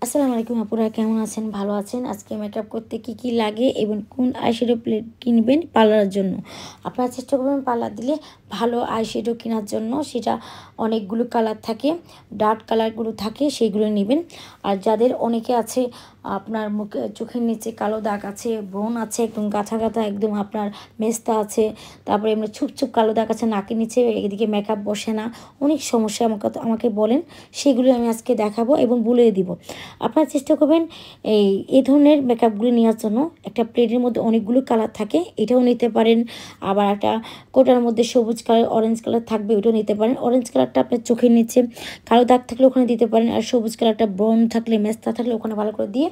আসসালামু আলাইকুম আপুরা, কেমন আছেন? ভালো আছেন? আজকে মেকআপ করতে কি কি লাগে এবং কোন আইশ্যাডো প্লেট কিনবেন পার্লারের জন্য। আপনারা চেষ্টা করবেন পার্লার দিলে ভালো আইশ্যাডো কেনার জন্য। সেটা অনেকগুলো কালার থাকে, ডার্ক কালারগুলো থাকে, সেইগুলো নেবেন। আর যাদের অনেকে আছে আপনার মুখে চোখের নিচে কালো দাগ আছে, ব্রণ আছে, একদম গাঁথা গাঁথা, একদম আপনার মেস্তা আছে, তারপরে এমনি ছুপ ছুপ কালো দাগ আছে নাকের নিচে, এদিকে মেকআপ বসে না, অনেক সমস্যা আমাকে বলেন। সেগুলো আমি আজকে দেখাবো এবং বলে দিব। আপনারা চেষ্টা করবেন এই ধরনের মেকআপগুলো নেওয়ার জন্য। একটা প্লেটের মধ্যে অনেকগুলো কালার থাকে, এটাও নিতে পারেন। আবার একটা কোটার মধ্যে সবুজ কালার, অরেঞ্জ কালার থাকবে, ওটাও নিতে পারেন। অরেঞ্জ কালারটা আপনার চোখের নিচে কালো দাগ থাকলে ওখানে দিতে পারেন, আর সবুজ কালারটা ব্রন থাকলে, মেস্তা থাকলে ওখানে ভালো করে দিয়ে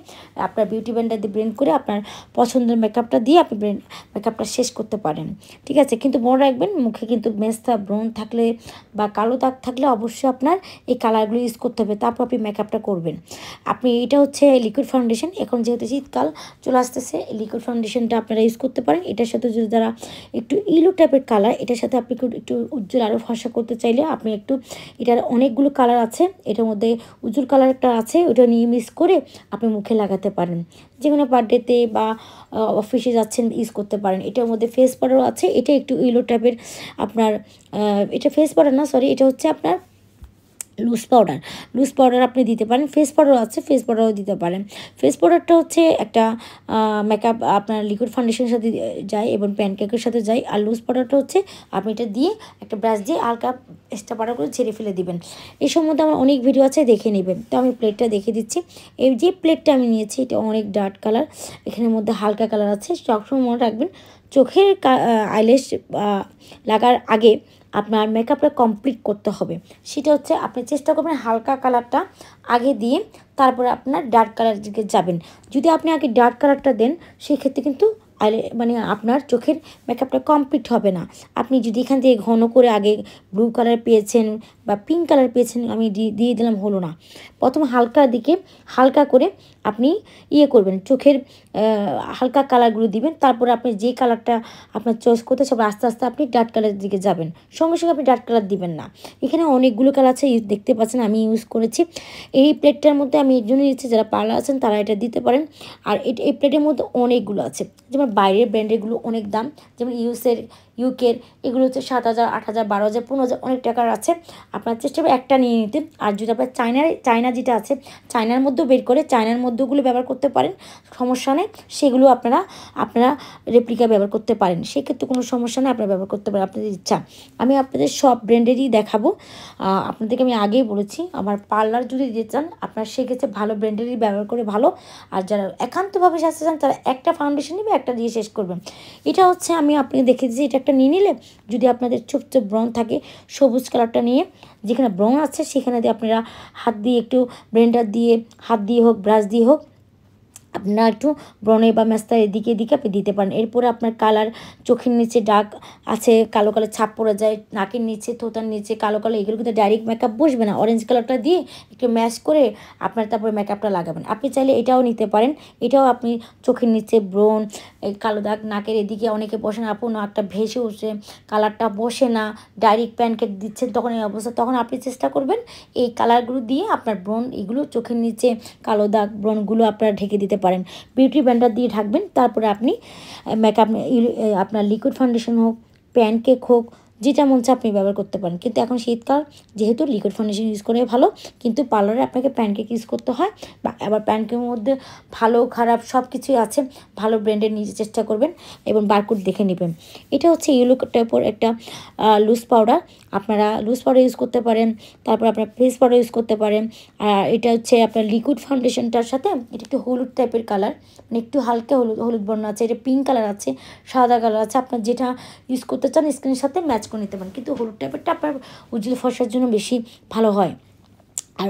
আপনার বিউটি ব্লেন্ডার দিয়ে ব্লেন্ড করে আপনার পছন্দের মেকআপটা দিয়ে আপনি মেকআপটা শেষ করতে পারেন। ঠিক আছে, কিন্তু মনে রাখবেন মুখে কিন্তু মেস্তা, ব্রন থাকলে বা কালো দাগ থাকলে অবশ্যই আপনার এই কালারগুলো ইউজ করতে হবে, তারপর আপনি মেকআপটা করবেন। আপনি এটা হচ্ছে লিকুইড ফাউন্ডেশন, এখন যেহেতু শীতকাল চলে আসতেছে, লিকুইড ফাউন্ডেশনটা আপনারা ইউজ করতে পারেন। এটার সাথে যদি যারা একটু ইলো টাইপের কালার, এটার সাথে আপনি একটু উজ্জ্বল আরও ফর্সা করতে চাইলে আপনি একটু, এটার অনেকগুলো কালার আছে, এটার মধ্যে উজ্জ্বল কালার একটা আছে, ওটা নিয়ে মিক্স করে আপনি মুখে লাগাতে পারেন। যে কোনো বার্থডেতে বা অফিসে যাচ্ছেন ইউজ করতে পারেন। এটার মধ্যে ফেস পাউডারও আছে, এটা একটু ইলো টাইপের আপনার, এটা ফেস পাউডার না, সরি, এটা হচ্ছে আপনার লুজ পাউডার আপনি দিতে পারেন। ফেস পাউডারও আছে, ফেস পাউডারও দিতে পারেন। ফেস পাউডারটা হচ্ছে একটা মেকআপ আপনার লিকুইড ফাউন্ডেশনের সাথে যায় এবং প্যানকেকের সাথে যায়। আর লুজ পাউডারটা হচ্ছে আপনি এটা দিয়ে একটা ব্রাশ দিয়ে হালকা এক্সট্রা পাউডার করে ঝেড়ে ফেলে দিবেন। এই সম্বন্ধে আমার অনেক ভিডিও আছে, দেখে নেবেন। তো আমি প্লেটটা দেখে দিচ্ছি। এই যে প্লেটটা আমি নিয়েছি, এটা অনেক ডার্ক কালার, এখানের মধ্যে হালকা কালার আছে। সবসময় মনে রাখবেন চোখের আইল্যাশ লাগার আগে আপনার মেকআপটা কমপ্লিট করতে হবে। সেটা হচ্ছে আপনি চেষ্টা করবেন হালকা কালারটা আগে দিয়ে তারপরে আপনার ডার্ক কালার দিকে যাবেন। যদি আপনি আগে ডার্ক কালারটা দেন সেক্ষেত্রে কিন্তু মানে আপনার চোখের মেকআপটা কমপ্লিট হবে না। আপনি যদি এখান থেকে ঘন করে আগে ব্লু কালার পেয়েছেন বা পিঙ্ক কালার পেয়েছেন, আমি দিয়ে দিলাম, হলো না। প্রথম হালকা দিকে হালকা করে আপনি করবেন, চোখের হালকা কালারগুলো দিবেন, তারপরে আপনি যে কালারটা আপনার চয়েস করতে সব আস্তে আস্তে আপনি ডার্ক কালারের দিকে যাবেন। সঙ্গে সঙ্গে আপনি ডার্ক কালার দিবেন না। এখানে অনেকগুলো কালার আছে, দেখতে পাচ্ছেন আমি ইউজ করেছি। এই প্লেটটার মধ্যে আমি এর জন্য নিচ্ছি, যারা পার্লার আছেন তারা এটা দিতে পারেন। আর এই প্লেটের মধ্যে অনেকগুলো আছে, যেমন বাইরের ব্র্যান্ডেরগুলো অনেক দাম, যেমন ইউকের এগুলো হচ্ছে 7,000, 8,000, 12,000, 15,000, অনেক টাকার আছে। আপনার চেষ্টা করবেন একটা নিয়ে নিতে। আর যদি আপনার চায়না যেটা আছে, চায়নার মধ্যেও বের করে চায়নার মধ্যেগুলো ব্যবহার করতে পারেন, সমস্যা নেই। সেগুলো আপনারা রেপ্লিকা ব্যবহার করতে পারেন, সেক্ষেত্রে কোনো সমস্যা নেই, আপনারা ব্যবহার করতে পারেন আপনাদের ইচ্ছা। আমি আপনাদের সব ব্র্যান্ডেরই দেখাবো। আপনাদেরকে আমি আগেই বলেছি, আমার পার্লার যদি দিতে চান আপনার সেক্ষেত্রে ভালো ব্র্যান্ডেরই ব্যবহার করে ভালো। আর যারা একান্তভাবে সাজতে চান তারা একটা ফাউন্ডেশন নেবে, একটা দিয়ে শেষ করবেন। এটা হচ্ছে আমি আপনাকে দেখে দিচ্ছি, এটা একটা নিয়ে নিলে যদি আপনাদের ছোপ ছোপ ব্রণ থাকে, সবুজ কালারটা নিয়ে যেখানে ব্রণ আছে সেখানে দিয়ে আপনারা হাত দিয়ে একটু ব্লেন্ডার দিয়ে, হাত দিয়ে হোক, ব্রাশ দিয়ে হোক, আপনারা একটু ব্রণে বা মেস্তার এদিকে এদিকে আপনি দিতে পারেন। এরপরে আপনার কালার, চোখের নিচে দাগ আছে, কালো কালো ছাপ পড়ে যায়, নাকের নিচে, থোতার নিচে কালো কালো, এগুলো কিন্তু ডাইরেক্ট মেকআপ বসবে না। অরেঞ্জ কালারটা দিয়ে একটু ম্যাশ করে আপনার তারপরে মেকআপটা লাগাবেন। আপনি চাইলে এটাও নিতে পারেন। এটাও আপনি চোখের নিচে ব্রণ, এই কালো দাগ, নাকের এদিকে অনেকে বসে না, আপু নাকটা ভেসে উঠছে, কালারটা বসে না, ডাইরেক্ট প্যানকেক দিচ্ছেন তখন এই অবস্থা, তখন আপনি চেষ্টা করবেন এই কালারগুলো দিয়ে আপনার ব্রণ, এগুলো চোখের নিচে কালো দাগ, ব্রণগুলো আপনারা ঢেকে দিতে পারেন। বিউটি ব্লেন্ডার দিয়ে ঢাকবেন, তারপরে আপনি মেকআপ, আপনার লিকুইড ফাউন্ডেশন হোক, প্যানকেক হোক, যেটা মন চায় আপনি ব্যবহার করতে পারেন। কিন্তু এখন শীতকাল যেহেতু লিকুইড ফাউন্ডেশন ইউজ করে ভালো, কিন্তু পার্লারে আপনাকে প্যানকেক ইউজ করতে হয়। বা আবার প্যানকেকের মধ্যে ভালো খারাপ সব কিছুই আছে, ভালো ব্র্যান্ডের নিজে চেষ্টা করবেন এবং বারকোড দেখে নেবেন। এটা হচ্ছে ইয়েলো টাইপের একটা লুজ পাউডার, আপনারা লুজ পাউডার ইউজ করতে পারেন, তারপর আপনার ফেস পাউডার ইউজ করতে পারেন। আর এটা হচ্ছে আপনার লিকুইড ফাউন্ডেশনটার সাথে এটা একটু হলুদ টাইপের কালার, মানে একটু হালকা হলুদ হলুদ বর্ণ আছে, এটা পিঙ্ক কালার আছে, সাদা কালার আছে, আপনার যেটা ইউজ করতে চান স্কিনের সাথে ম্যাচ করে নিতে পারেন। কিন্তু হলুদ টাইপেরটা আপনার উজ্জ্বল ফর্সার জন্য বেশি ভালো হয়। আর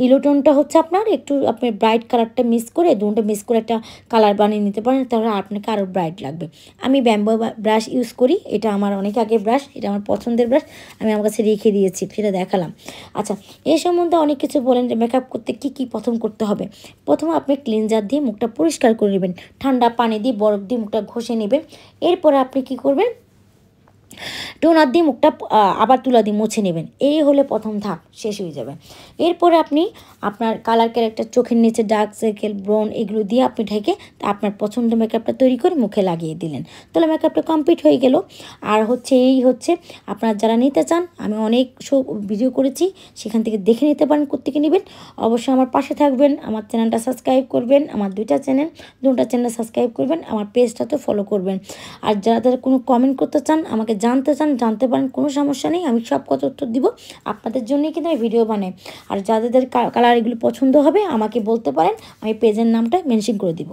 ইলোটনটা হচ্ছে আপনার একটু আপনার ব্রাইট কালারটা মিক্স করে, দুটোটা মিক্স করে একটা কালার বানিয়ে নিতে পারেন, তাহলে আপনাকে আরও ব্রাইট লাগবে। আমি ব্যাম্বো ব্রাশ ইউজ করি, এটা আমার অনেক আগে ব্রাশ, এটা আমার পছন্দের ব্রাশ, আমি আমার কাছে রেখে দিয়েছি, সেটা দেখালাম। আচ্ছা, এই সম্বন্ধে অনেক কিছু বলেন যে মেকআপ করতে কী কী প্রথম করতে হবে। প্রথমে আপনি ক্লিনজার দিয়ে মুখটা পরিষ্কার করে নেবেন, ঠান্ডা পানি দিয়ে, বরফ দিয়ে মুখটা ঘষে নেবেন। এরপরে আপনি কি করবেন, টোনার দিয়ে মুখটা আবার তুলা দিয়ে মুছে নেবেন। এই হলে প্রথম ধাপ শেষ হয়ে যাবে। এরপরে আপনি আপনার কালার ক্যারেক্টার, চোখের নিচে ডার্ক সার্কেল, ব্রন এগুলো দিয়ে আপনি ঢেকে আপনার পছন্দের মেকআপটা তৈরি করে মুখে লাগিয়ে দিলেন। তাহলে মেকআপটা কমপ্লিট হয়ে গেল। আর এই হচ্ছে আপনারা যারা নিতে চান, আমি অনেক ভিডিও করেছি, সেখান থেকে দেখে নিতে পারেন কোত্থেকে নেবেন। অবশ্যই আমার পাশে থাকবেন, আমার চ্যানেলটা সাবস্ক্রাইব করবেন, আমার দুটা চ্যানেল সাবস্ক্রাইব করবেন, আমার পেজটাতে ফলো করবেন। আর যারা কোনো কমেন্ট করতে চান, আমাকে জানতে চান, জানতে পারেন, কোনো সমস্যা নেই, আমি সব কথা উত্তর দিব। আপনাদের জন্যই কিন্তু আমি ভিডিও বানাই। আর যাদের কালার এগুলো পছন্দ হবে আমাকে বলতে পারেন, আমি পেজের নামটা মেনশন করে দিব।